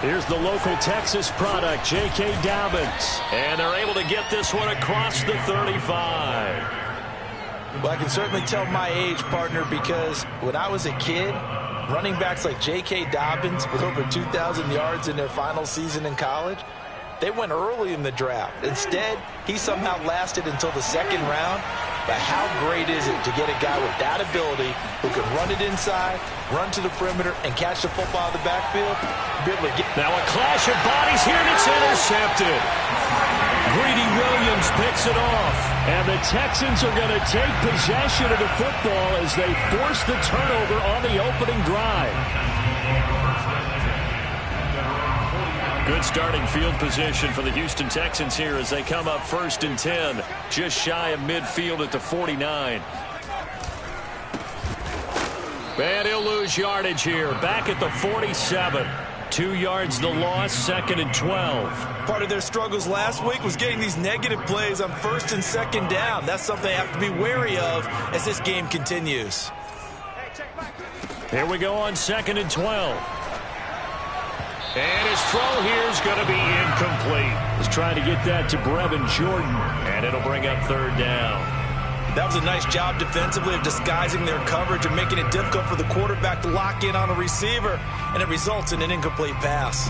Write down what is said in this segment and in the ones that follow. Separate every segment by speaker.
Speaker 1: Here's the local Texas product, J.K. Dobbins. And they're able to get this one across the 35.
Speaker 2: Well, I can certainly tell my age, partner, because when I was a kid, running backs like J.K. Dobbins with over 2,000 yards in their final season in college, they went early in the draft. Instead, he somehow lasted until the second round. But how great is it to get a guy with that ability who can run it inside, run to the perimeter, and catch the football out of the backfield? Be able to get...
Speaker 1: Now a clash of bodies here, and it's intercepted. Greedy Williams picks it off. And the Texans are going to take possession of the football as they force the turnover on the opening drive. Good starting field position for the Houston Texans here as they come up 1st and 10, just shy of midfield at the 49. And he'll lose yardage here, back at the 47. 2 yards the loss, 2nd and 12.
Speaker 2: Part of their struggles last week was getting these negative plays on 1st and 2nd down. That's something they have to be wary of as this game continues.
Speaker 1: Here we go on 2nd and 12. And his throw here is going to be incomplete. He's trying to get that to Brevin Jordan, and it'll bring up 3rd down.
Speaker 2: That was a nice job defensively of disguising their coverage and making it difficult for the quarterback to lock in on a receiver, and it results in an incomplete pass.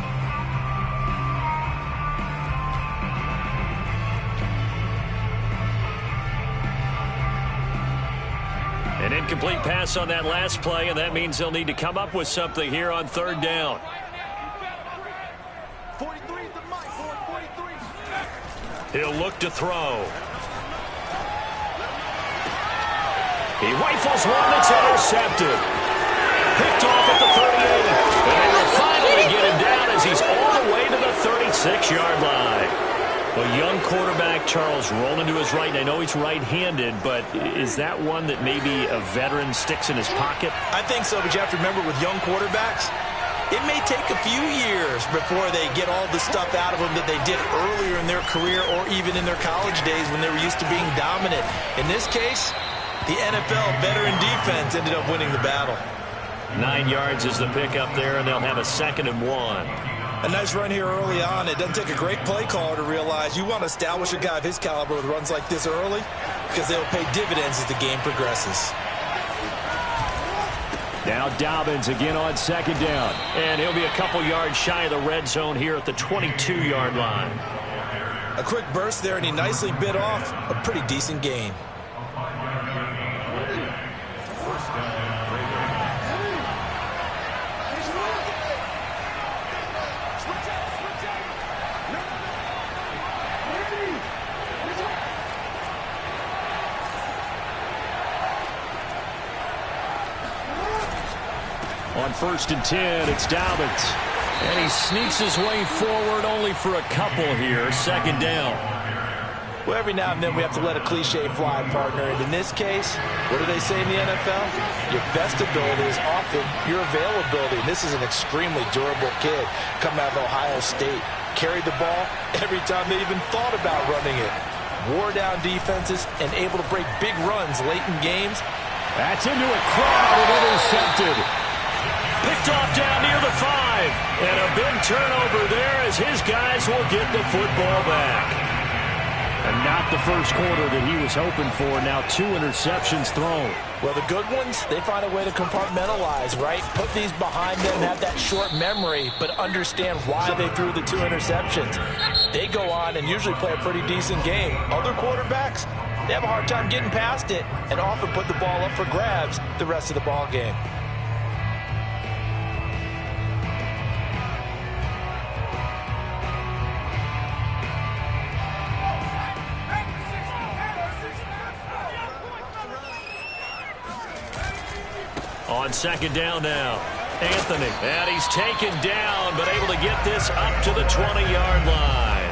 Speaker 1: An incomplete pass on that last play, and that means they'll need to come up with something here on 3rd down. He'll look to throw. He rifles one that's intercepted. Picked off at the 38. And they will finally get him down as he's all the way to the 36-yard line. A young quarterback, Charles, rolling to his right. And I know he's right-handed, but is that one that maybe a veteran sticks in his pocket?
Speaker 2: I think so, but you have to remember with young quarterbacks, it may take a few years before they get all the stuff out of them that they did earlier in their career or even in their college days when they were used to being dominant. In this case, the NFL veteran defense ended up winning the battle.
Speaker 1: 9 yards is the pickup there, and they'll have a 2nd and 1.
Speaker 2: A nice run here early on. It doesn't take a great play caller to realize you want to establish a guy of his caliber with runs like this early because they'll pay dividends as the game progresses.
Speaker 1: Now Dobbins again on 2nd down. And he'll be a couple yards shy of the red zone here at the 22-yard line.
Speaker 2: A quick burst there, and he nicely bit off a pretty decent gain.
Speaker 1: On 1st and 10, it's Dobbins. And he sneaks his way forward only for a couple here. 2nd down.
Speaker 2: Well, every now and then we have to let a cliche fly, partner. And in this case, what do they say in the NFL? Your best ability is often your availability. And this is an extremely durable kid coming out of Ohio State. Carried the ball every time they even thought about running it. Wore down defenses and able to break big runs late in games.
Speaker 1: That's into a crowd and intercepted. Picked off down near the 5. And a big turnover there as his guys will get the football back. And not the first quarter that he was hoping for. Now 2 interceptions thrown.
Speaker 2: Well, the good ones, they find a way to compartmentalize, right? Put these behind them, have that short memory, but understand why they threw the 2 interceptions. They go on and usually play a pretty decent game. Other quarterbacks, they have a hard time getting past it and often put the ball up for grabs the rest of the ball game.
Speaker 1: On 2nd down now, Anthony. And he's taken down, but able to get this up to the 20-yard line.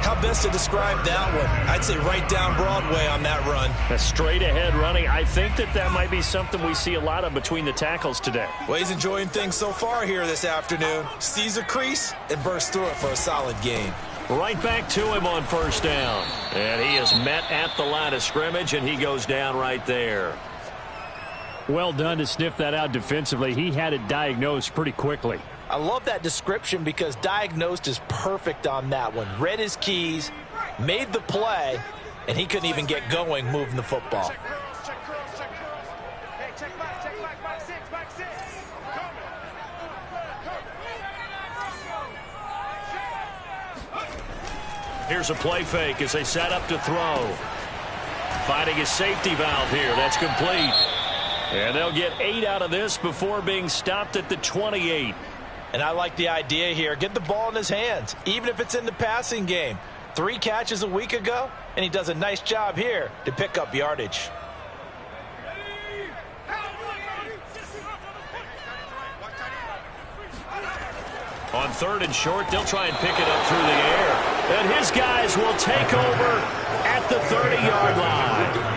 Speaker 2: How best to describe that one? I'd say right down Broadway on that run.
Speaker 1: A straight-ahead running. I think that might be something we see a lot of between the tackles today.
Speaker 2: Well, he's enjoying things so far here this afternoon. Sees a crease and bursts through it for a solid gain.
Speaker 1: Right back to him on 1st down. And he is met at the line of scrimmage, and he goes down right there.
Speaker 3: Well done to sniff that out defensively. He had it diagnosed pretty quickly.
Speaker 2: I love that description because diagnosed is perfect on that one. Read his keys, made the play, and he couldn't even get going moving the football.
Speaker 1: Here's a play fake as they set up to throw. Finding his safety valve here. That's complete. And they'll get 8 out of this before being stopped at the 28.
Speaker 2: And I like the idea here. Get the ball in his hands, even if it's in the passing game. 3 catches a week ago, and he does a nice job here to pick up yardage.
Speaker 1: On 3rd and short, they'll try and pick it up through the air. And his guys will take over at the 30-yard line.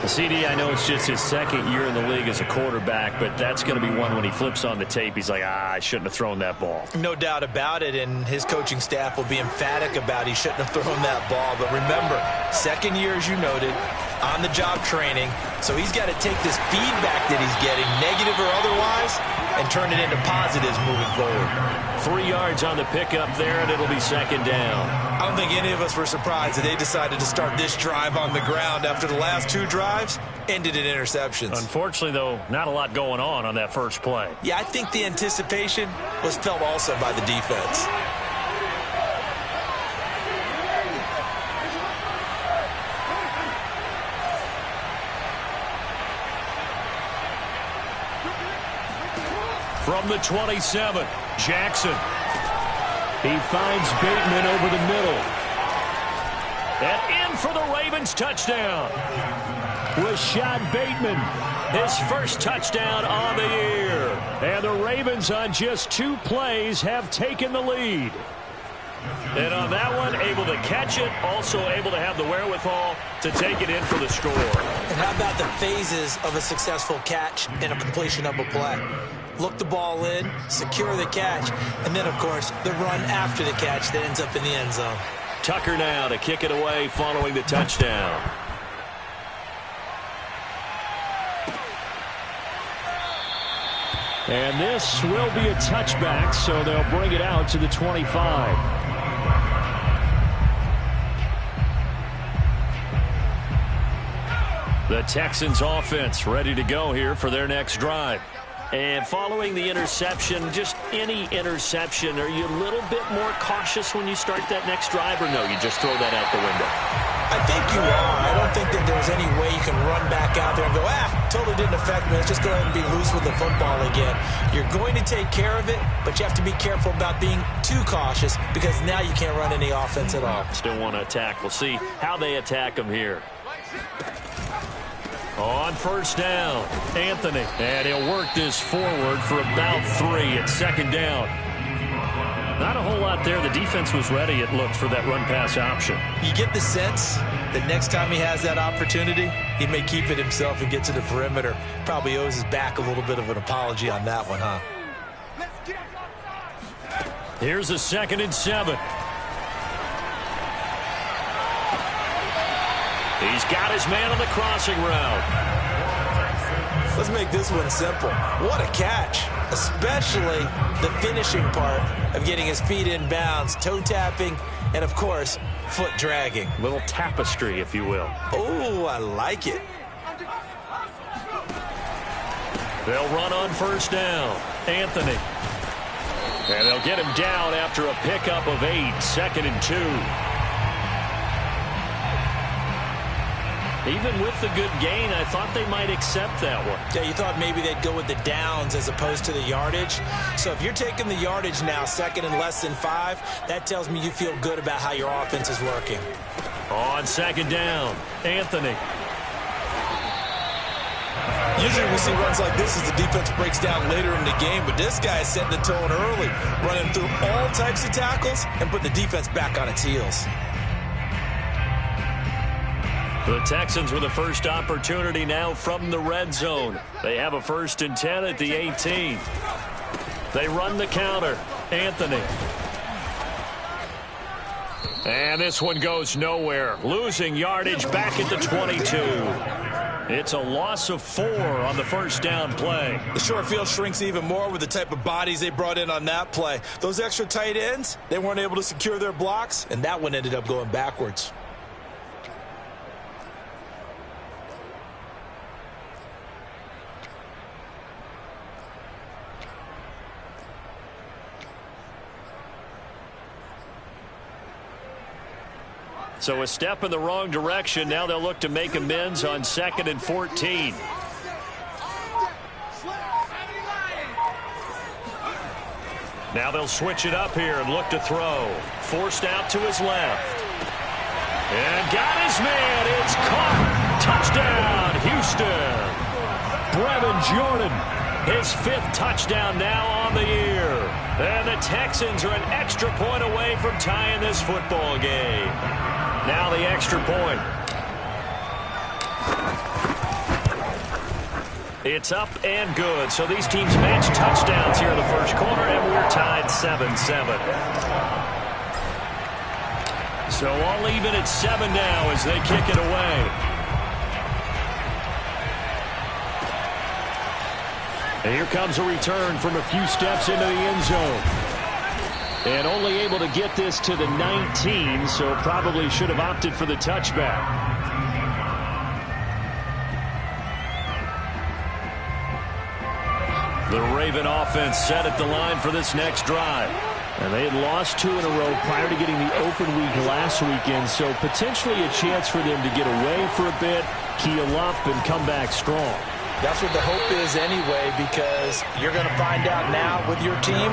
Speaker 1: CD, I know it's just his 2nd year in the league as a quarterback, but that's going to be one when he flips on the tape. He's like, I shouldn't have thrown that ball.
Speaker 2: No doubt about it, and his coaching staff will be emphatic about he shouldn't have thrown that ball. But remember, 2nd year, as you noted, on-the-job training, so he's got to take this feedback that he's getting, negative or otherwise, and turn it into positives moving forward.
Speaker 1: 3 yards on the pickup there, and it'll be 2nd down.
Speaker 2: I don't think any of us were surprised that they decided to start this drive on the ground after the last 2 drives ended in interceptions.
Speaker 1: Unfortunately, though, not a lot going on that first play.
Speaker 2: Yeah, I think the anticipation was felt also by the defense.
Speaker 1: From the 27, Jackson. He finds Bateman over the middle. And in for the Ravens touchdown. Rashad Bateman, his first touchdown on the year. And the Ravens on just 2 plays have taken the lead. And on that one, able to catch it, also able to have the wherewithal to take it in for the score.
Speaker 2: And how about the phases of a successful catch and a completion of a play? Look the ball in, secure the catch, and then, of course, the run after the catch that ends up in the end zone.
Speaker 1: Tucker now to kick it away following the touchdown. And this will be a touchback, so they'll bring it out to the 25. The Texans offense ready to go here for their next drive. And following the interception, just any interception, are you a little bit more cautious when you start that next drive, or no, you just throw that out the window?
Speaker 2: I think you are. I don't think that there's any way you can run back out there and go, totally didn't affect me. Let's just go ahead and be loose with the football again. You're going to take care of it, but you have to be careful about being too cautious because now you can't run any offense at all.
Speaker 1: Still want to attack. We'll see how they attack them here. On 1st down, Anthony. And he'll work this forward for about 3 at 2nd down. Not a whole lot there. The defense was ready, it looked, for that run-pass option.
Speaker 2: You get the sense that next time he has that opportunity, he may keep it himself and get to the perimeter. Probably owes his back a little bit of an apology on that one, huh?
Speaker 1: Here's a 2nd and 7. He's got his man on the crossing route.
Speaker 2: Let's make this one simple. What a catch, especially the finishing part of getting his feet in bounds, toe tapping, and, of course, foot dragging.
Speaker 1: Little tapestry, if you will.
Speaker 2: Oh, I like it.
Speaker 1: They'll run on 1st down. Anthony. And they'll get him down after a pickup of 8, 2nd and 2. Even with the good gain, I thought they might accept that one.
Speaker 2: Yeah, you thought maybe they'd go with the downs as opposed to the yardage. So if you're taking the yardage now, 2nd and less than 5, that tells me you feel good about how your offense is working.
Speaker 1: On 2nd down, Anthony.
Speaker 2: Usually we see runs like this as the defense breaks down later in the game, but this guy is setting the tone early, running through all types of tackles and putting the defense back on its heels.
Speaker 1: The Texans with a first opportunity now from the red zone. They have a 1st and 10 at the 18. They run the counter. Anthony. And this one goes nowhere. Losing yardage back at the 22. It's a loss of 4 on the first down play.
Speaker 2: The short field shrinks even more with the type of bodies they brought in on that play. Those extra tight ends, they weren't able to secure their blocks, and that one ended up going backwards.
Speaker 1: So a step in the wrong direction. Now they'll look to make amends on 2nd and 14. Now they'll switch it up here and look to throw. Forced out to his left. And got his man. It's caught. Touchdown, Houston. Brevin Jordan, his 5th touchdown now on the year. And the Texans are an extra point away from tying this football game. Now the extra point. It's up and good. So these teams match touchdowns here in the first quarter, and we're tied 7-7. So all even at 7 now as they kick it away. And here comes a return from a few steps into the end zone. And only able to get this to the 19, so probably should have opted for the touchback. The Raven offense set at the line for this next drive. And they had lost 2 in a row prior to getting the open week last weekend, so potentially a chance for them to get away for a bit, keel up, and come back strong.
Speaker 2: That's what the hope is anyway, because you're going to find out now with your team,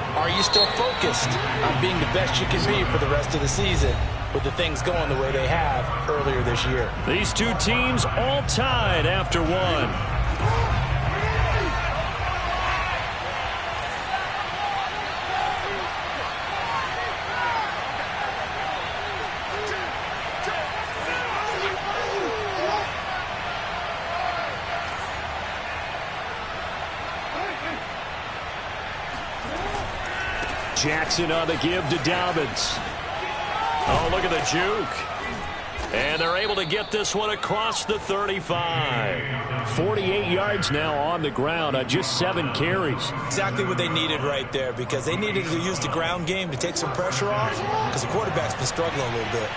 Speaker 2: are you still focused on being the best you can be for the rest of the season with the things going the way they have earlier this year?
Speaker 1: These two teams all tied after 1. Jackson on the give to Dobbins. Oh, look at the juke. And they're able to get this one across the 35. 48 yards now on the ground on just 7 carries.
Speaker 2: Exactly what they needed right there, because they needed to use the ground game to take some pressure off, because the quarterback's been struggling a little bit.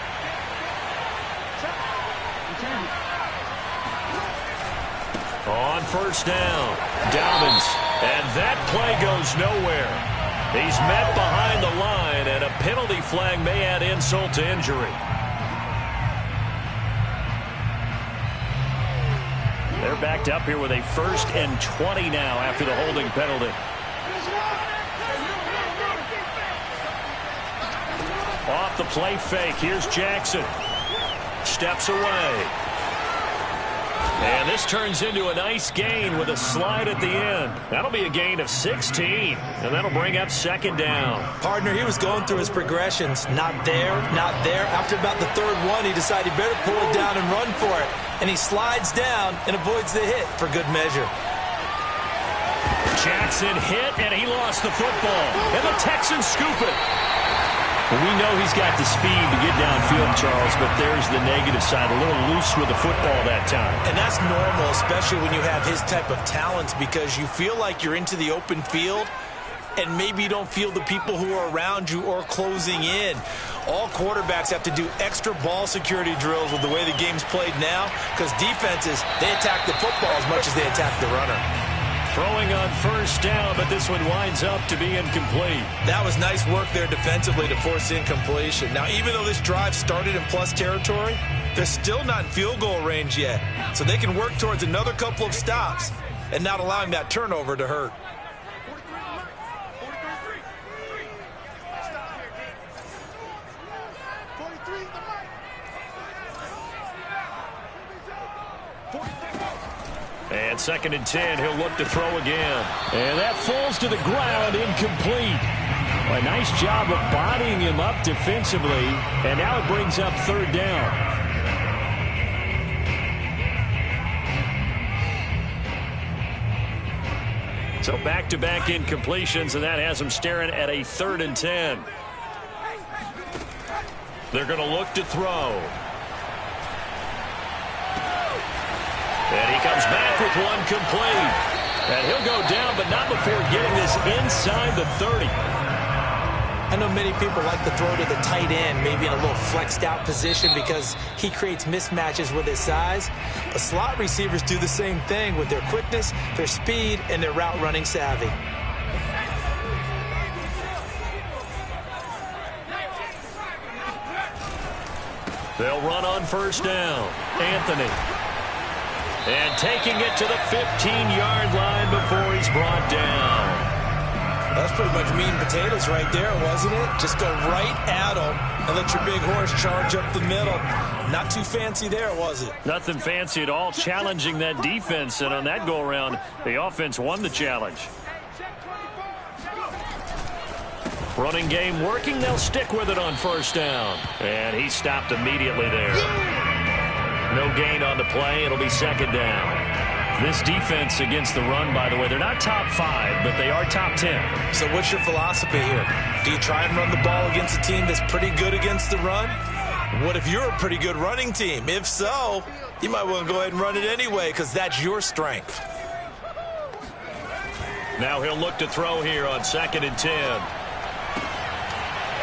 Speaker 1: On first down, Dobbins. And that play goes nowhere. He's met behind the line, and a penalty flag may add insult to injury. They're backed up here with a 1st and 20 now after the holding penalty. Off the play fake, here's Jackson. Steps away. And this turns into a nice gain with a slide at the end. That'll be a gain of 16, and that'll bring up 2nd down.
Speaker 2: Partner, he was going through his progressions. Not there, not there. After about the 3rd one, he decided he better pull it down and run for it. And he slides down and avoids the hit for good measure.
Speaker 1: Jackson hit, and he lost the football. And the Texans scoop it. Well, we know he's got the speed to get downfield, Charles, but there's the negative side. A little loose with the football that time.
Speaker 2: And that's normal, especially when you have his type of talents, because you feel like you're into the open field, and maybe you don't feel the people who are around you or closing in. All quarterbacks have to do extra ball security drills with the way the game's played now, because defenses, they attack the football as much as they attack the runner.
Speaker 1: Throwing on first down, but this one winds up to be incomplete.
Speaker 2: That was nice work there defensively to force incompletion. Now, even though this drive started in plus territory, they're still not in field goal range yet. So they can work towards another couple of stops and not allowing that turnover to hurt.
Speaker 1: And 2nd and 10, he'll look to throw again. And that falls to the ground, incomplete. A nice job of bodying him up defensively, and now it brings up 3rd down. So back-to-back incompletions, and that has him staring at a 3rd and 10. They're going to look to throw. And he comes back with one complete. And he'll go down, but not before getting this inside the 30.
Speaker 2: I know many people like to throw to the tight end, maybe in a little flexed out position because he creates mismatches with his size. But slot receivers do the same thing with their quickness, their speed, and their route running savvy.
Speaker 1: They'll run on first down. Anthony. And taking it to the 15-yard line before he's brought down.
Speaker 2: That's pretty much meat and potatoes right there, wasn't it? Just go right at him and let your big horse charge up the middle. Not too fancy there, was it?
Speaker 1: Nothing fancy at all, challenging that defense. And on that go-around, the offense won the challenge. Running game working. They'll stick with it on first down. And he stopped immediately there. No gain on the play. It'll be second down. This defense against the run, by the way, they're not top 5, but they are top 10.
Speaker 2: So what's your philosophy here? Do you try and run the ball against a team that's pretty good against the run? What if you're a pretty good running team? If so, you might want to go ahead and run it anyway because that's your strength.
Speaker 1: Now he'll look to throw here on 2nd and 10.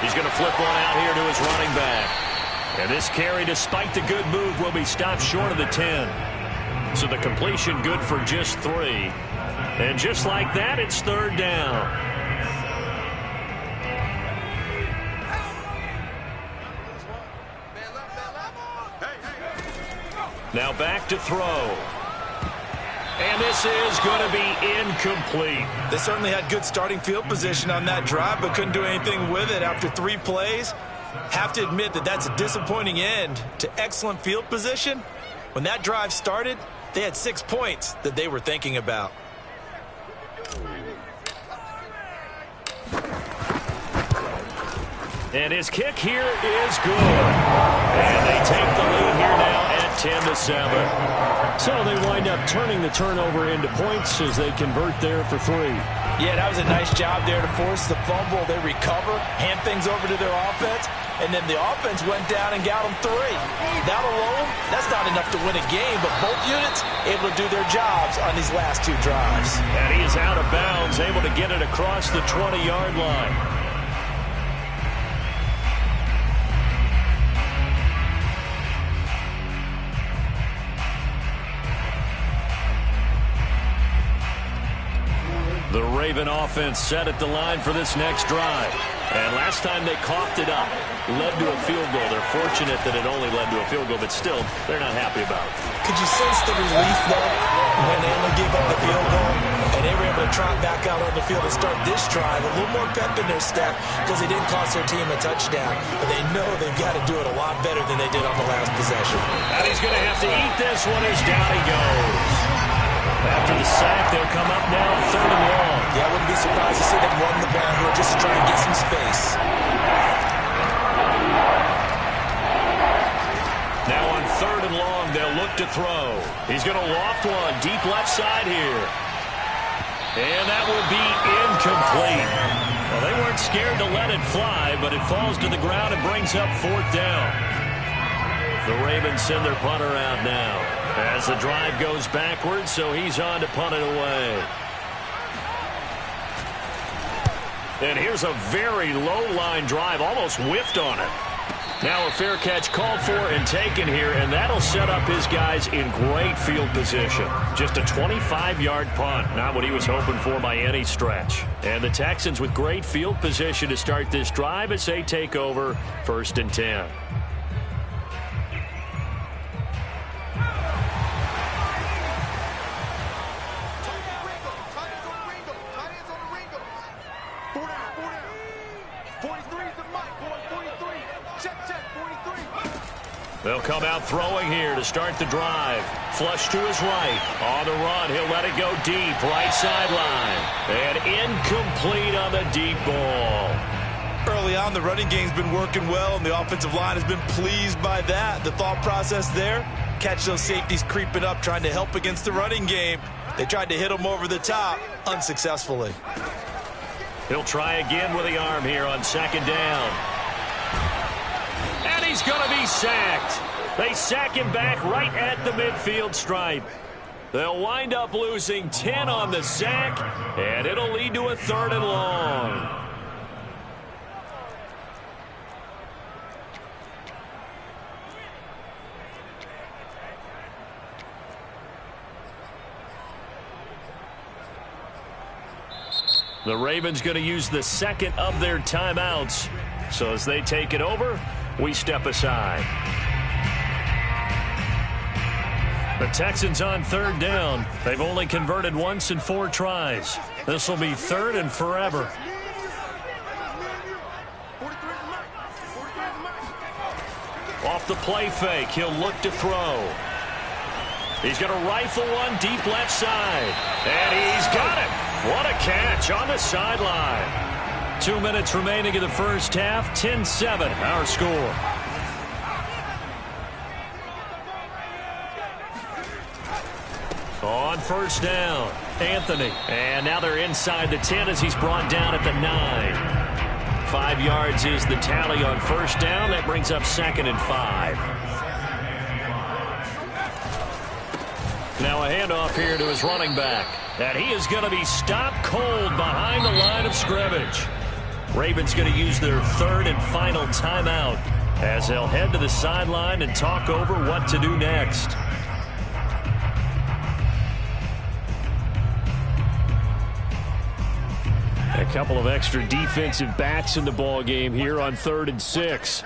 Speaker 1: He's going to flip one out here to his running back. And this carry, despite the good move, will be stopped short of the 10. So the completion good for just 3. And just like that, it's third down. Now back to throw. And this is going to be incomplete.
Speaker 2: They certainly had good starting field position on that drive, but couldn't do anything with it after 3 plays. Have to admit that that's a disappointing end to excellent field position. When that drive started, they had 6 points that they were thinking about.
Speaker 1: And his kick here is good. And they take the lead here now at 10-7. So they wind up turning the turnover into points as they convert there for 3.
Speaker 2: Yeah, that was a nice job there to force the fumble. They recover, hand things over to their offense, and then the offense went down and got them 3. That alone, that's not enough to win a game, but both units able to do their jobs on these last 2 drives.
Speaker 1: And he is out of bounds, able to get it across the 20-yard line. The Raven offense set at the line for this next drive. And last time they coughed it up, led to a field goal. They're fortunate that it only led to a field goal, but still, they're not happy about it.
Speaker 2: Could you sense the relief, though, when they only gave up the field goal and they were able to trot back out on the field and start this drive? A little more pep in their step because they didn't cost their team a touchdown. But they know they've got to do it a lot better than they did on the last possession.
Speaker 1: And he's going to have to eat this one as down he goes. After the sack, they'll come up now 3rd and long.
Speaker 2: Yeah, I wouldn't be surprised to see them run the ball here just to try and get some space.
Speaker 1: Now on 3rd and long, they'll look to throw. He's going to loft one deep left side here. And that will be incomplete. Well, they weren't scared to let it fly, but it falls to the ground and brings up 4th down. The Ravens send their punter out now as the drive goes backwards, so he's on to punt it away. And here's a very low-line drive, almost whiffed on it. Now a fair catch called for and taken here, and that'll set up his guys in great field position. Just a 25-yard punt, not what he was hoping for by any stretch. And the Texans with great field position to start this drive as they take over 1st and 10. They'll come out throwing here to start the drive. Flush to his right. On the run, he'll let it go deep. Right sideline. And incomplete on the deep ball.
Speaker 2: Early on, the running game's been working well, and the offensive line has been pleased by that. The thought process there, catch those safeties creeping up, trying to help against the running game. They tried to hit them over the top, unsuccessfully.
Speaker 1: He'll try again with the arm here on 2nd down. And he's going to be sacked. They sack him back right at the midfield stripe. They'll wind up losing 10 on the sack, and it'll lead to a 3rd and long. The Ravens going to use the 2nd of their timeouts. So as they take it over, we step aside. The Texans on 3rd down. They've only converted once in 4 tries. This will be 3rd and forever. Off the play fake, he'll look to throw. He's going to rifle one deep left side. And he's got it. What a catch on the sideline. 2 minutes remaining in the first half. 10-7, our score. On 1st down, Anthony. And now they're inside the 10 as he's brought down at the 9. 5 yards is the tally on 1st down. That brings up 2nd and 5. Now a handoff here to his running back. And he is going to be stopped cold behind the line of scrimmage. Ravens going to use their 3rd and final timeout as they'll head to the sideline and talk over what to do next. A couple of extra defensive backs in the ball game here on 3rd and 6.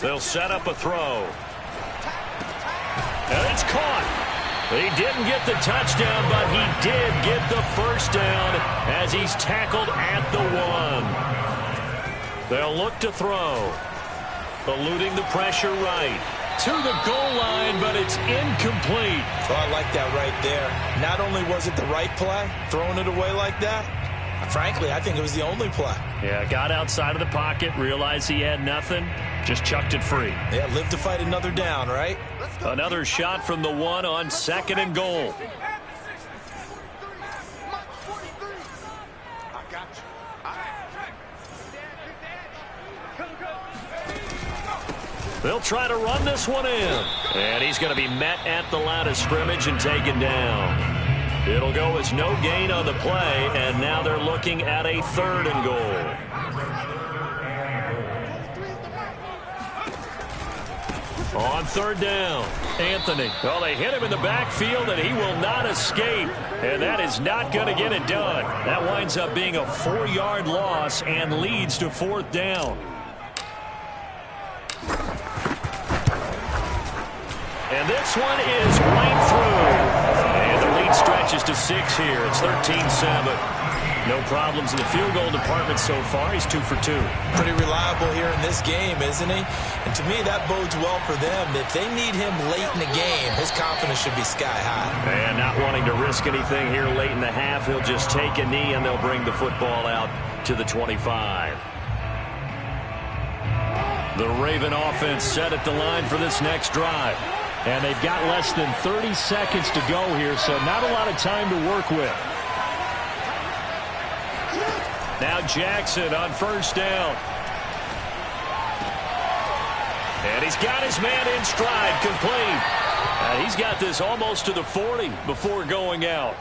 Speaker 1: They'll set up a throw. And it's caught. He didn't get the touchdown, but he did get the 1st down as he's tackled at the 1. They'll look to throw. Eluding the pressure right. To the goal line, but it's incomplete.
Speaker 2: Oh, I like that right there. Not only was it the right play, throwing it away like that, frankly, I think it was the only play.
Speaker 1: Yeah, got outside of the pocket, realized he had nothing, just chucked it free.
Speaker 2: Yeah, live to fight another down, right?
Speaker 1: Another shot from the 1 on 2nd and goal. They'll try to run this one in. And he's going to be met at the line of scrimmage and taken down. It'll go as no gain on the play, and now they're looking at a 3rd and goal. On 3rd down, Anthony. Well, they hit him in the backfield, and he will not escape. And that is not going to get it done. That winds up being a 4-yard loss and leads to 4th down. And this one is right through. And the lead stretches to 6 here. It's 13-7. No problems in the field goal department so far. He's 2 for 2.
Speaker 2: Pretty reliable here in this game, isn't he? And to me, that bodes well for them. If they need him late in the game, his confidence should be sky high.
Speaker 1: And not wanting to risk anything here late in the half, he'll just take a knee and they'll bring the football out to the 25. The Raven offense set at the line for this next drive. And they've got less than 30 seconds to go here, so not a lot of time to work with. Now Jackson on 1st down. And he's got his man in stride, complete. And he's got this almost to the 40 before going out.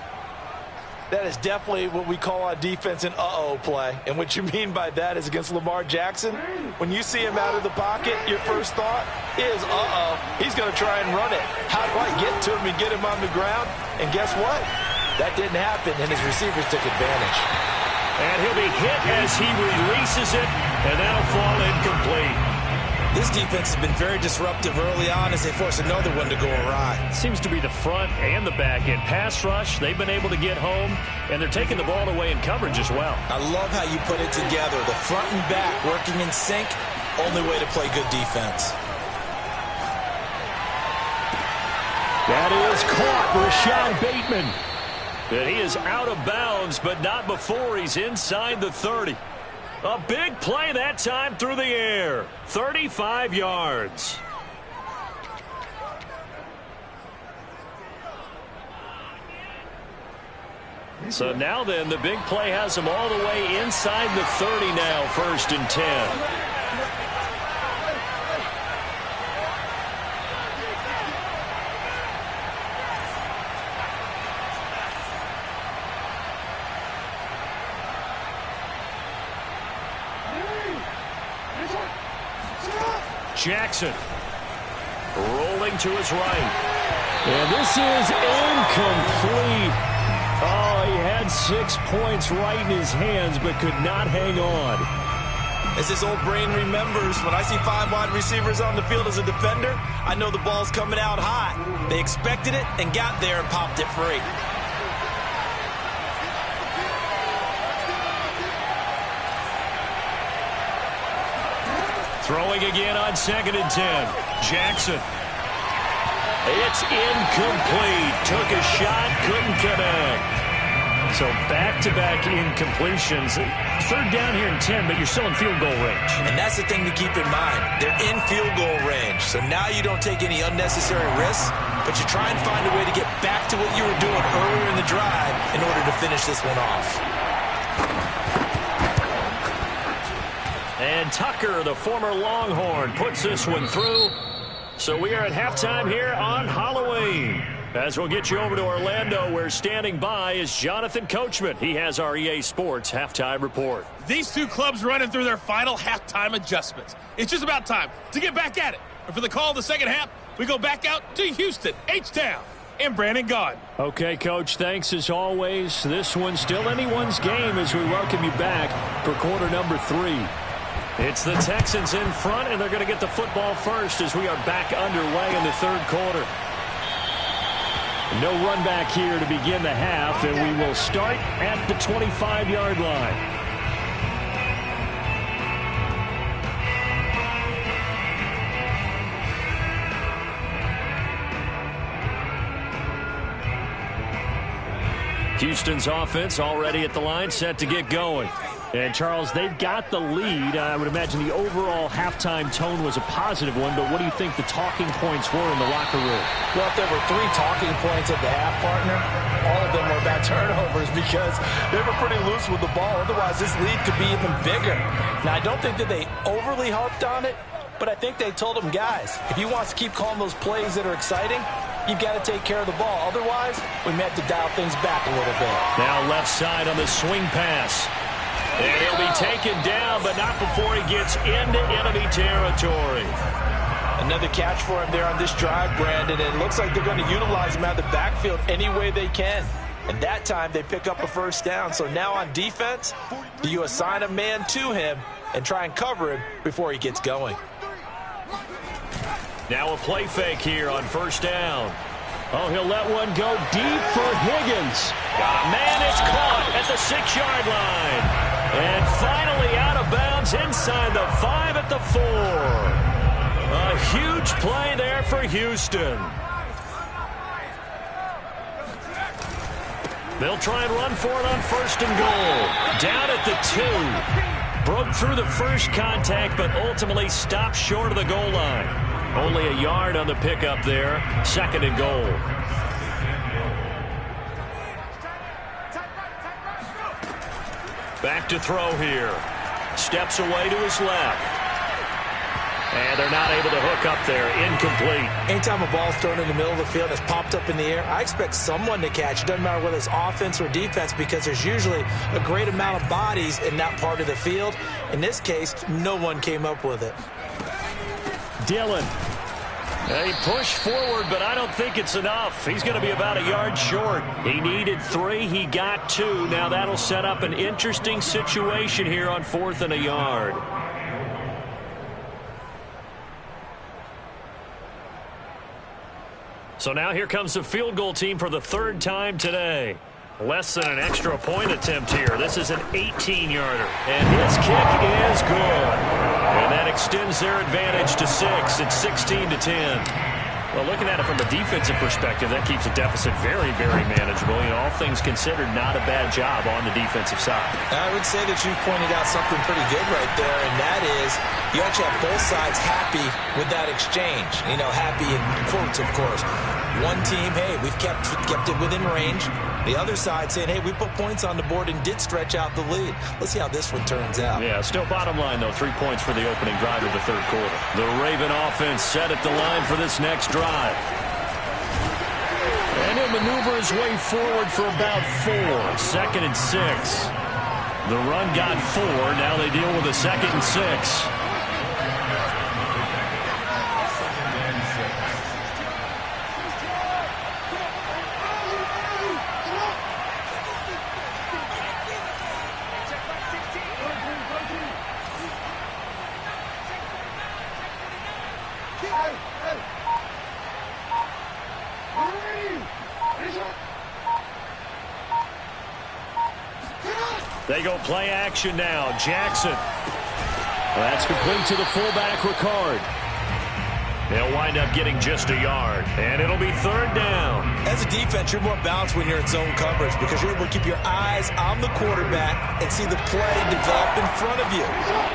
Speaker 2: That is definitely what we call on defense an uh-oh play. And what you mean by that is against Lamar Jackson, when you see him out of the pocket, your first thought is, uh-oh, he's going to try and run it. How do I get to him and get him on the ground? And guess what? That didn't happen, and his receivers took advantage.
Speaker 1: And he'll be hit as he releases it, and that'll fall incomplete.
Speaker 2: This defense has been very disruptive early on as they force another one to go awry.
Speaker 1: Seems to be the front and the back end. Pass rush, they've been able to get home, and they're taking the ball away in coverage as well.
Speaker 2: I love how you put it together. The front and back working in sync, only way to play good defense.
Speaker 1: That is caught, Rashad Bateman. And he is out of bounds, but not before he's inside the 30. A big play that time through the air. 35 yards. So now then, the big play has them all the way inside the 30 now, 1st and 10. Jackson rolling to his right. And this is incomplete. Oh, he had 6 points right in his hands, but could not hang on.
Speaker 2: As his old brain remembers, when I see 5 wide receivers on the field as a defender, I know the ball's coming out hot. They expected it and got there and popped it free.
Speaker 1: Throwing again on 2nd and 10. Jackson. It's incomplete. Took a shot, couldn't connect. So back-to-back incompletions. 3rd down here and 10, but you're still in field goal range.
Speaker 2: And that's the thing to keep in mind. They're in field goal range. So now you don't take any unnecessary risks, but you try and find a way to get back to what you were doing earlier in the drive in order to finish this one off.
Speaker 1: And Tucker, the former Longhorn, puts this one through. So we are at halftime here on Halloween. As we'll get you over to Orlando, where standing by is Jonathan Coachman. He has our EA Sports halftime report.
Speaker 3: These two clubs running through their final halftime adjustments. It's just about time to get back at it. And for the call of the second half, we go back out to Houston, H-Town, and Brandon Gaudin.
Speaker 1: Okay, Coach, thanks as always. This one's still anyone's game as we welcome you back for quarter number 3. It's the Texans in front, and they're going to get the football first as we are back underway in the 3rd quarter. No run back here to begin the half, and we will start at the 25-yard line. Houston's offense already at the line, set to get going. And, Charles, they've got the lead. I would imagine the overall halftime tone was a positive one, but what do you think the talking points were in the locker room?
Speaker 2: Well, if there were 3 talking points at the half, partner, all of them were about turnovers because they were pretty loose with the ball. Otherwise, this lead could be even bigger. Now, I don't think that they overly harped on it, but I think they told them, guys, if you want to keep calling those plays that are exciting, you've got to take care of the ball. Otherwise, we may have to dial things back a little bit.
Speaker 1: Now left side on the swing pass. And he'll be taken down, but not before he gets into enemy territory.
Speaker 2: Another catch for him there on this drive, Brandon. And it looks like they're going to utilize him out of the backfield any way they can. And that time, they pick up a 1st down. So now on defense, do you assign a man to him and try and cover him before he gets going?
Speaker 1: Now a play fake here on 1st down. Oh, he'll let one go deep for Higgins. Got a man, it's caught at the 6-yard line. And finally out of bounds inside the 5 at the 4. A huge play there for Houston. They'll try and run for it on 1st and goal. Down at the 2. Broke through the first contact, but ultimately stopped short of the goal line. Only a yard on the pickup there. 2nd and goal. Back to throw here. Steps away to his left. And they're not able to hook up there. Incomplete.
Speaker 2: Anytime a ball's thrown in the middle of the field that's popped up in the air, I expect someone to catch. It doesn't matter whether it's offense or defense because there's usually a great amount of bodies in that part of the field. In this case, no one came up with it.
Speaker 1: Dillon. He pushed forward, but I don't think it's enough. He's going to be about a yard short. He needed 3. He got 2. Now that'll set up an interesting situation here on 4th and a yard. So now here comes the field goal team for the 3rd time today. Less than an extra point attempt here. This is an 18-yarder. And his kick is good. And that extends their advantage to 6. It's 16-10. Well, looking at it from a defensive perspective, that keeps the deficit very, very manageable. You know, all things considered, not a bad job on the defensive side.
Speaker 2: I would say that you've pointed out something pretty good right there, and that is you actually have both sides happy with that exchange. You know, happy in quotes, of course. One team, hey, we've kept it within range. The other side saying, hey, we put points on the board and did stretch out the lead. Let's see how this one turns out.
Speaker 1: Yeah, still bottom line, though, 3 points for the opening drive of the third quarter. The Raven offense set at the line for this next drive. And he'll maneuver his way forward for about 4. 2nd and 6. The run got 4. Now they deal with a 2nd and 6. They go play action now. Jackson. That's complete to the fullback, Ricard. They'll wind up getting just a yard, and it'll be 3rd down.
Speaker 2: As a defense, you're more balanced when you're in zone coverage because you're able to keep your eyes on the quarterback and see the play develop in front of you.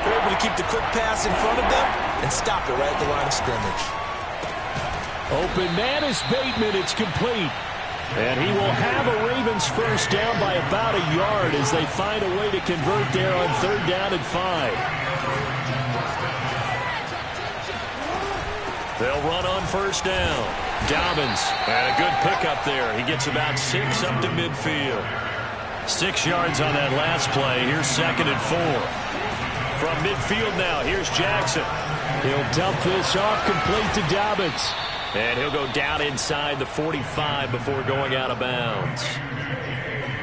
Speaker 2: You're able to keep the quick pass in front of them and stop it right at the line of scrimmage.
Speaker 1: Open man is Bateman. It's complete. And he will have a Ravens first down by about a yard as they find a way to convert there on 3rd down and 5. They'll run on 1st down. Dobbins, and a good pickup there. He gets about 6 up to midfield. 6 yards on that last play. Here's 2nd and 4. From midfield now, here's Jackson. He'll dump this off complete to Dobbins. And he'll go down inside the 45 before going out of bounds.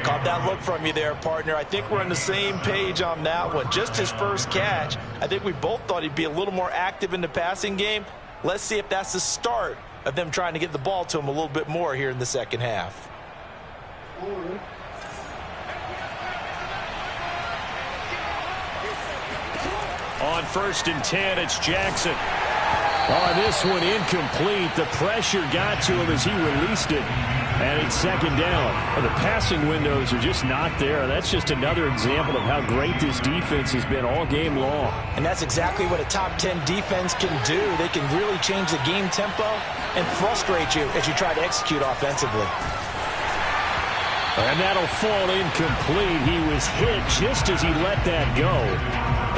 Speaker 2: Caught that look from you there, partner. I think we're on the same page on that one. Just his first catch. I think we both thought he'd be a little more active in the passing game. Let's see if that's the start of them trying to get the ball to him a little bit more here in the second half.
Speaker 1: On 1st and 10, it's Jackson. On this one, incomplete. The pressure got to him as he released it. And it's 2nd down. Well, the passing windows are just not there. That's just another example of how great this defense has been all game long.
Speaker 2: And that's exactly what a top 10 defense can do. They can really change the game tempo and frustrate you as you try to execute offensively.
Speaker 1: And that'll fall incomplete. He was hit just as he let that go.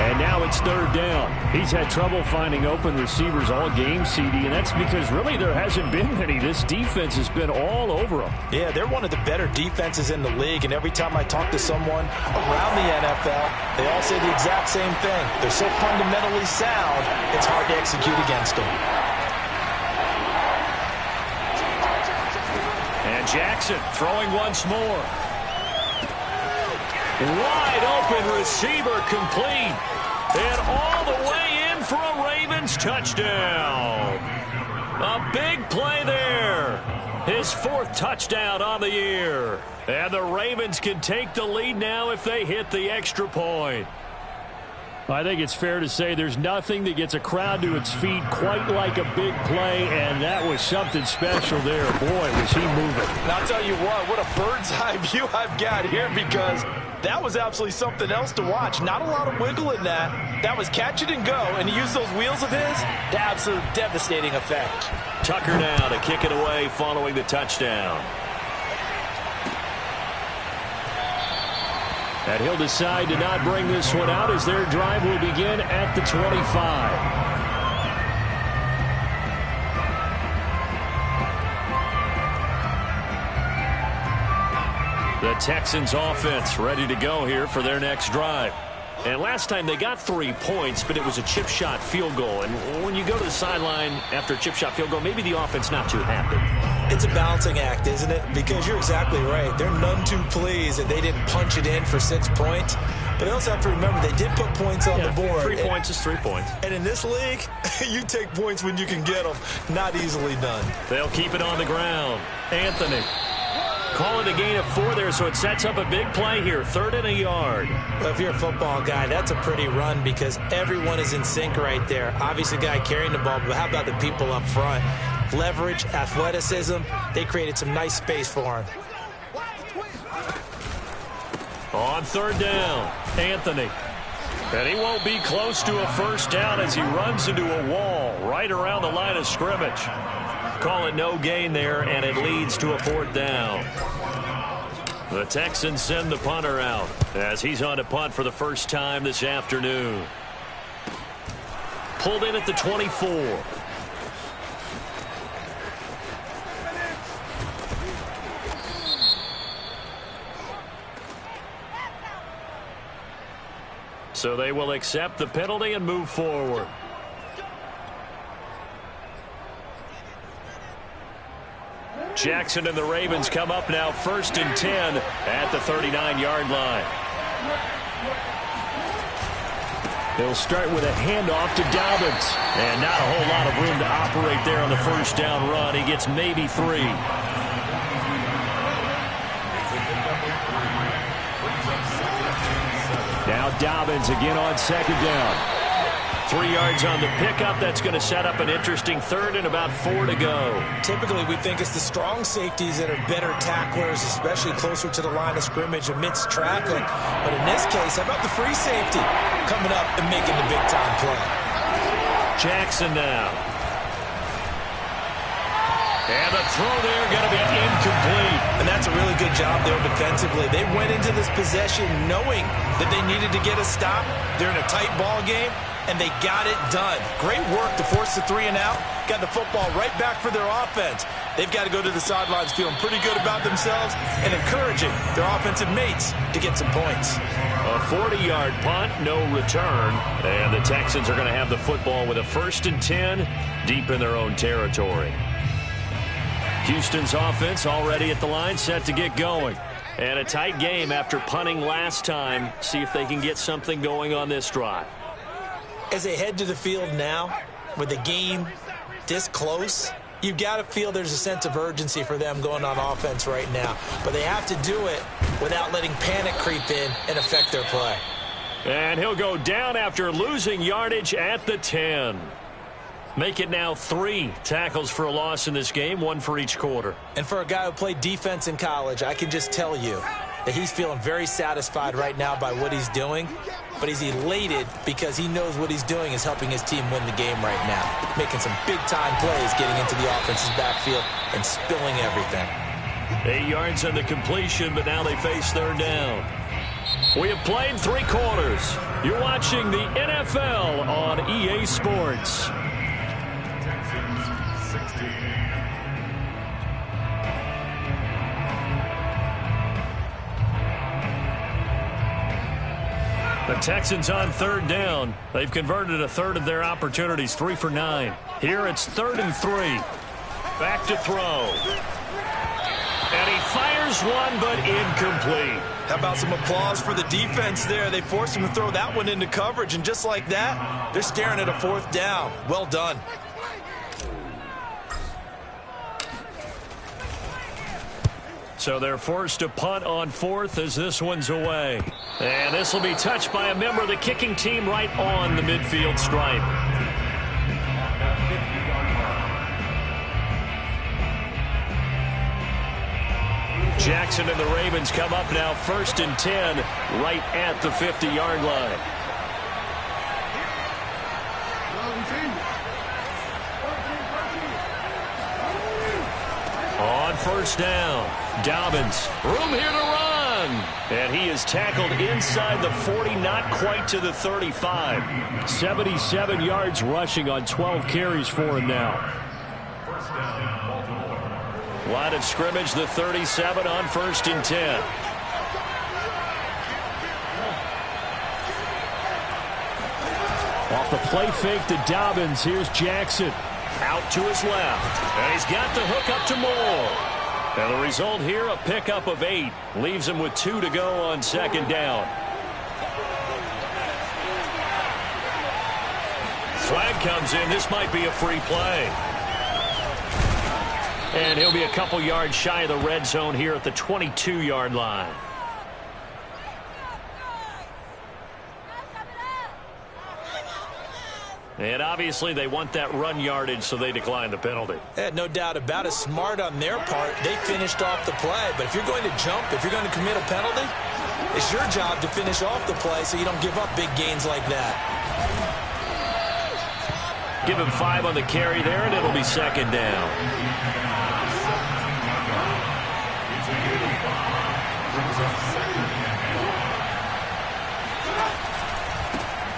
Speaker 1: And now it's 3rd down. He's had trouble finding open receivers all game, CD, and that's because really there hasn't been many. This defense has been all over them.
Speaker 2: Yeah, they're one of the better defenses in the league, and every time I talk to someone around the NFL, they all say the exact same thing. They're so fundamentally sound, it's hard to execute against them.
Speaker 1: And Jackson throwing once more. Wide open receiver complete. And all the way in for a Ravens touchdown. A big play there. His 4th touchdown on the year. And the Ravens can take the lead now if they hit the extra point. I think it's fair to say there's nothing that gets a crowd to its feet quite like a big play, and that was something special there. Boy, was he moving.
Speaker 2: And I'll tell you what a bird's eye view I've got here because that was absolutely something else to watch. Not a lot of wiggle in that. That was catch it and go, and he used those wheels of his to absolute devastating effect.
Speaker 1: Tucker now to kick it away following the touchdown. And he'll decide to not bring this one out as their drive will begin at the 25. The Texans offense ready to go here for their next drive. And last time they got 3 points, but it was a chip shot field goal. And when you go to the sideline after a chip shot field goal, maybe the offense not too happy.
Speaker 2: It's a balancing act, isn't it? Because you're exactly right. They're none too pleased that they didn't punch it in for 6 points. But they also have to remember they did put points on the board.
Speaker 1: 3 points is 3 points.
Speaker 2: And in this league, you take points when you can get them. Not easily done.
Speaker 1: They'll keep it on the ground. Anthony. Call it a gain of 4 there, so it sets up a big play here. 3rd and a yard.
Speaker 2: Well, if you're a football guy, that's a pretty run because everyone is in sync right there. Obviously, the guy carrying the ball, but how about the people up front? Leverage, athleticism. They created some nice space for him.
Speaker 1: On 3rd down, Anthony. And he won't be close to a first down as he runs into a wall right around the line of scrimmage. Call it no gain there, and it leads to a 4th down. The Texans send the punter out as he's on to punt for the first time this afternoon. Pulled in at the 24. So they will accept the penalty and move forward. Jackson and the Ravens come up now 1st and 10 at the 39-yard line. They'll start with a handoff to Dobbins. And not a whole lot of room to operate there on the first down run. He gets maybe 3. Now Dobbins again on 2nd down. 3 yards on the pickup. That's going to set up an interesting 3rd and about 4 to go.
Speaker 2: Typically, we think it's the strong safeties that are better tacklers, especially closer to the line of scrimmage amidst traffic. But in this case, how about the free safety coming up and making the big-time play?
Speaker 1: Jackson now. And the throw there going to be incomplete.
Speaker 2: And that's a really good job there defensively. They went into this possession knowing that they needed to get a stop. They're in a tight ball game, and they got it done. Great work to force the 3 and out. Got the football right back for their offense. They've got to go to the sidelines feeling pretty good about themselves and encouraging their offensive mates to get some points.
Speaker 1: A 40-yard punt, no return. And the Texans are going to have the football with a 1st and 10 deep in their own territory. Houston's offense already at the line, set to get going. And a tight game after punting last time. See if they can get something going on this drive.
Speaker 2: As they head to the field now, with the game this close, you've got to feel there's a sense of urgency for them going on offense right now. But they have to do it without letting panic creep in and affect their play.
Speaker 1: And he'll go down after losing yardage at the 10. Make it now 3 tackles for a loss in this game, 1 for each quarter.
Speaker 2: And for a guy who played defense in college, I can just tell you that he's feeling very satisfied right now by what he's doing. But he's elated because he knows what he's doing is helping his team win the game right now. Making some big-time plays, getting into the offense's backfield and spilling everything.
Speaker 1: 8 yards on the completion, but now they face 3rd down. We have played 3 quarters. You're watching the NFL on EA Sports. The Texans on 3rd down. They've converted a 1/3 of their opportunities, 3 for 9. Here it's 3rd and 3. Back to throw. And he fires one, but incomplete.
Speaker 2: How about some applause for the defense there? They forced him to throw that one into coverage, and just like that, they're staring at a 4th down. Well done.
Speaker 1: So they're forced to punt on 4th as this one's away. And this will be touched by a member of the kicking team right on the midfield stripe. Jackson and the Ravens come up now 1st and 10 right at the 50-yard line. On 1st down, Dobbins, room here to run. And he is tackled inside the 40, not quite to the 35. 77 yards rushing on 12 carries for him now. Line of scrimmage, the 37 on 1st and 10. Off the play fake to Dobbins, here's Jackson. Out to his left, and he's got the hook up to Moore. And the result here, a pickup of 8. Leaves him with 2 to go on 2nd down. Flag comes in. This might be a free play. And he'll be a couple yards shy of the red zone here at the 22-yard line. And obviously they want that run yardage, so they decline the penalty.
Speaker 2: No doubt about it. Smart on their part. They finished off the play. But if you're going to jump, if you're going to commit a penalty, It's your job to finish off the play so you don't give up big gains like that.
Speaker 1: Give him 5 on the carry there, and it'll be second down.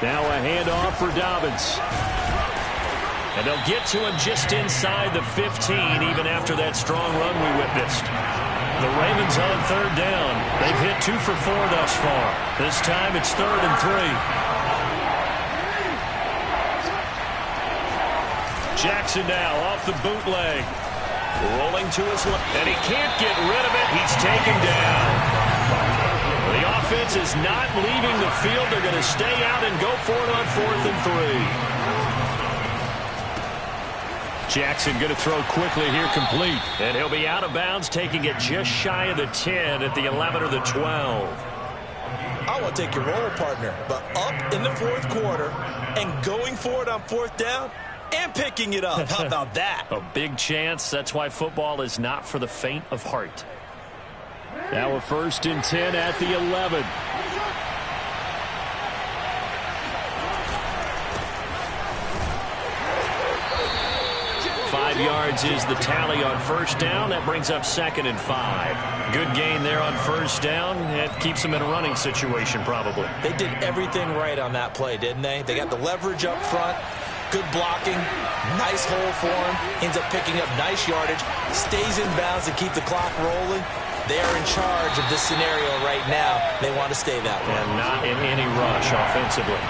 Speaker 1: Now a handoff for Dobbins. And they'll get to him just inside the 15, even after that strong run we witnessed. The Ravens on third down. They've hit 2 for 4 thus far. This time it's 3rd and 3. Jackson now off the bootleg. Rolling to his left. And he can't get rid of it. He's taken down. The offense is not leaving the field. They're going to stay out and go for it on 4th and 3. Jackson going to throw quickly here, complete. And he'll be out of bounds, taking it just shy of the 10 at the 11 or the 12.
Speaker 2: I want to take your role, partner, but up in the 4th quarter and going for it on 4th down and picking it up. How about that?
Speaker 1: A big chance. That's why football is not for the faint of heart. Now a 1st and 10 at the 11. Five yards is the tally on 1st down. That brings up 2nd and 5. Good gain there on 1st down. It keeps them in a running situation probably.
Speaker 2: They did everything right on that play, didn't they? They got the leverage up front. Good blocking. Nice hole for him. Ends up picking up nice yardage. Stays in bounds to keep the clock rolling. They are in charge of this scenario right now. They want to stay that way.
Speaker 1: And not in any rush offensively.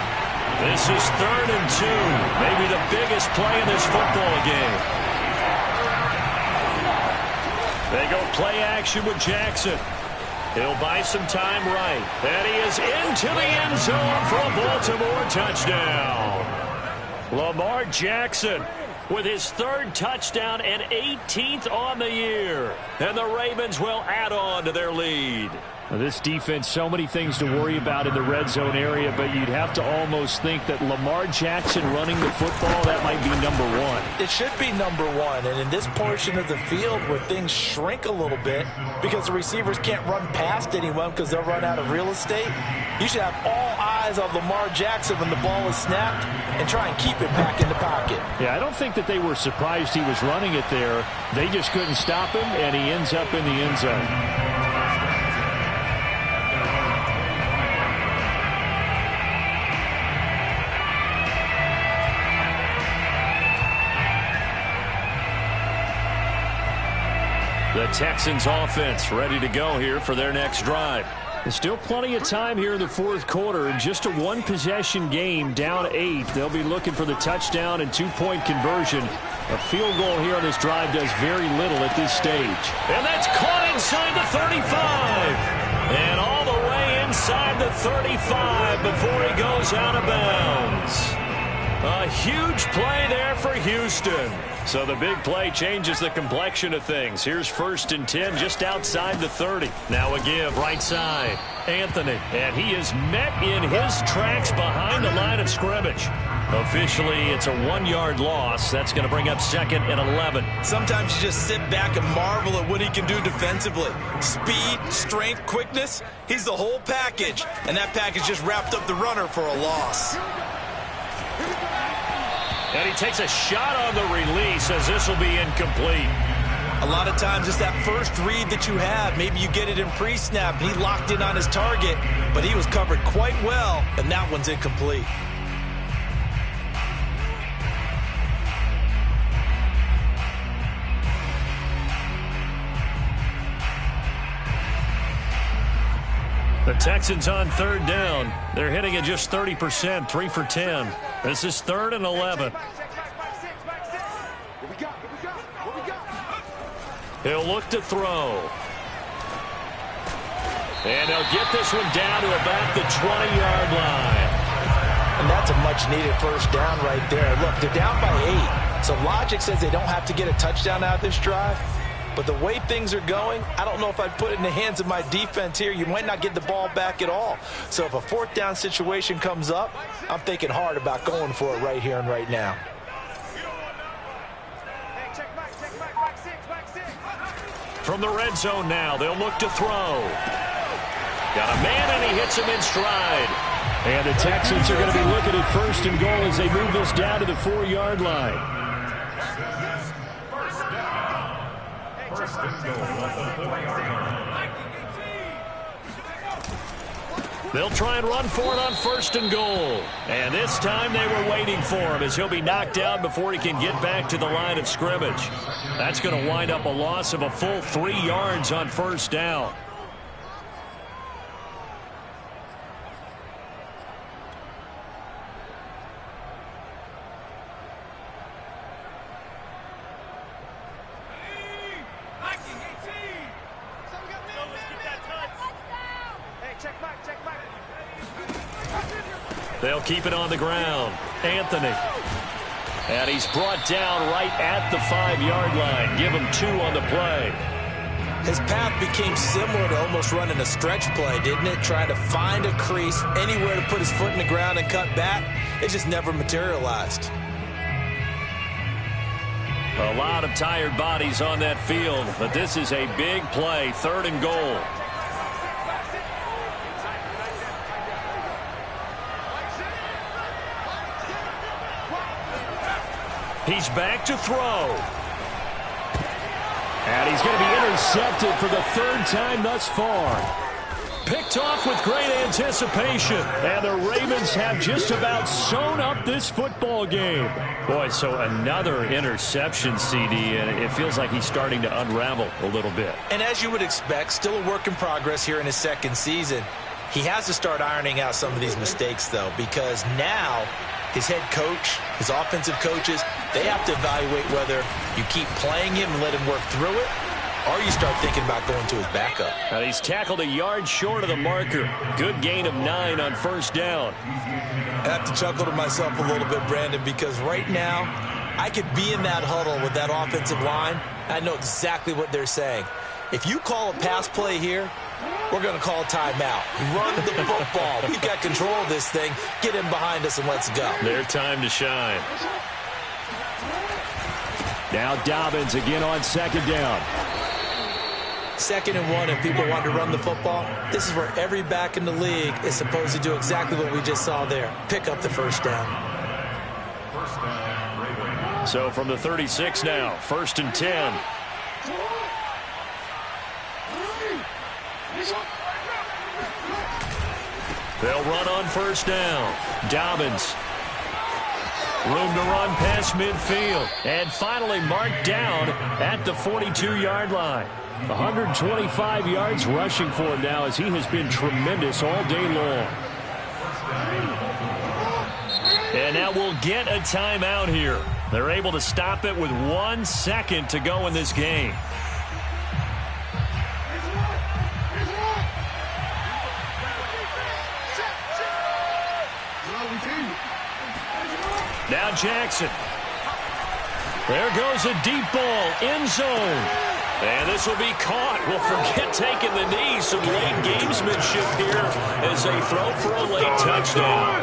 Speaker 1: This is 3rd and 2. Maybe the biggest play in this football game. They go play action with Jackson. He'll buy some time right. And he is into the end zone for a Baltimore touchdown. Lamar Jackson with his 3rd touchdown and 18th on the year. And the Ravens will add on to their lead. This defense, so many things to worry about in the red zone area, but you'd have to almost think that Lamar Jackson running the football, that might be number 1.
Speaker 2: It should be number 1, and in this portion of the field where things shrink a little bit because the receivers can't run past anyone because they'll run out of real estate, you should have all eyes on Lamar Jackson when the ball is snapped and try and keep it back in the pocket.
Speaker 1: Yeah, I don't think that they were surprised he was running it there. They just couldn't stop him, and he ends up in the end zone. The Texans offense ready to go here for their next drive. There's still plenty of time here in the 4th quarter. Just a 1-possession game, down 8. They'll be looking for the touchdown and 2-point conversion. A field goal here on this drive does very little at this stage. And that's caught inside the 35. And all the way inside the 35 before he goes out of bounds. A huge play there for Houston. So the big play changes the complexion of things. Here's 1st and 10 just outside the 30. Now a give right side. Anthony. And he is met in his tracks behind the line of scrimmage. Officially, it's a 1-yard loss. That's going to bring up 2nd and 11.
Speaker 2: Sometimes you just sit back and marvel at what he can do defensively. Speed, strength, quickness. He's the whole package. And that package just wrapped up the runner for a loss.
Speaker 1: And he takes a shot on the release as this will be incomplete.
Speaker 2: A lot of times it's that first read that you have. Maybe you get it in pre-snap. He locked in on his target, but he was covered quite well, and that one's incomplete.
Speaker 1: The Texans on 3rd down. They're hitting at just 30%, 3 for 10. This is 3rd and 11. He'll look to throw. And he'll get this one down to about the 20-yard line.
Speaker 2: And that's a much-needed 1st down right there. Look, they're down by 8. So logic says they don't have to get a touchdown out of this drive. But the way things are going, I don't know if I'd put it in the hands of my defense here. You might not get the ball back at all. So if a 4th down situation comes up, I'm thinking hard about going for it right here and right now.
Speaker 1: From the red zone now, they'll look to throw. Got a man, and he hits him in stride.
Speaker 4: And the Texans are going to be looking at 1st and goal as they move this down to the 4-yard line. First and goal at the 4-yard line.
Speaker 1: They'll try and run for it on 1st and goal. And this time they were waiting for him as he'll be knocked down before he can get back to the line of scrimmage. That's going to wind up a loss of a full 3 yards on 1st down. They'll keep it on the ground. Anthony. And he's brought down right at the 5-yard line. Give him 2 on the play.
Speaker 2: His path became similar to almost running a stretch play, didn't it? Trying to find a crease, anywhere to put his foot in the ground and cut back. It just never materialized.
Speaker 1: A lot of tired bodies on that field, but this is a big play. 3rd and goal. He's back to throw.
Speaker 4: And he's going to be intercepted for the 3rd time thus far.
Speaker 1: Picked off with great anticipation.
Speaker 4: And the Ravens have just about sewn up this football game.
Speaker 1: Boy, so another interception, CD, and it feels like he's starting to unravel a little bit.
Speaker 2: And as you would expect, still a work in progress here in his 2nd season. He has to start ironing out some of these mistakes, though, because now his head coach, his offensive coaches, they have to evaluate whether you keep playing him and let him work through it, or you start thinking about going to his backup.
Speaker 1: And he's tackled a yard short of the marker. Good gain of 9 on 1st down.
Speaker 2: I have to chuckle to myself a little bit, Brandon, because right now I could be in that huddle with that offensive line. I know exactly what they're saying. If you call a pass play here, we're going to call a timeout. Run the football. We've got control of this thing. Get him behind us and let's go.
Speaker 1: Their time to shine.
Speaker 4: Now Dobbins again on 2nd down.
Speaker 2: 2nd and 1, if people want to run the football, this is where every back in the league is supposed to do exactly what we just saw there. Pick up the 1st down.
Speaker 1: So from the 36 now, 1st and 10. They'll run on 1st down. Dobbins. Room to run past midfield. And finally marked down at the 42-yard line.
Speaker 4: 125 yards rushing for him now as he has been tremendous all day long.
Speaker 1: And now we'll get a timeout here. They're able to stop it with 1 second to go in this game. Now Jackson. There goes a deep ball, end zone. And this will be caught. We'll forget taking the knee. Some late gamesmanship here as they throw for a late touchdown.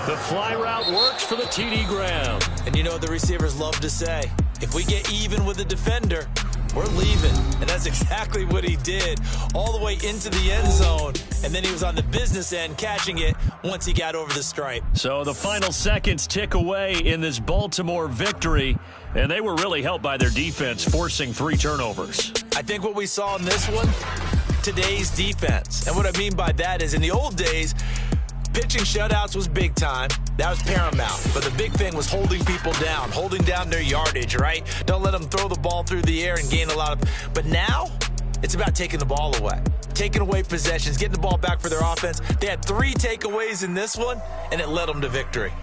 Speaker 1: The fly route works for the TD ground.
Speaker 2: And you know what the receivers love to say? If we get even with the defender, we're leaving. And that's exactly what he did, all the way into the end zone. And then he was on the business end catching it once he got over the stripe.
Speaker 1: So the final seconds tick away in this Baltimore victory. And they were really helped by their defense, forcing 3 turnovers.
Speaker 2: I think what we saw in this one, today's defense. And what I mean by that is in the old days, pitching shutouts was big time. That was paramount. But the big thing was holding people down, holding down their yardage, right? Don't let them throw the ball through the air and gain a lot of... But now, it's about taking the ball away. Taking away possessions, getting the ball back for their offense. They had 3 takeaways in this one, and it led them to victory.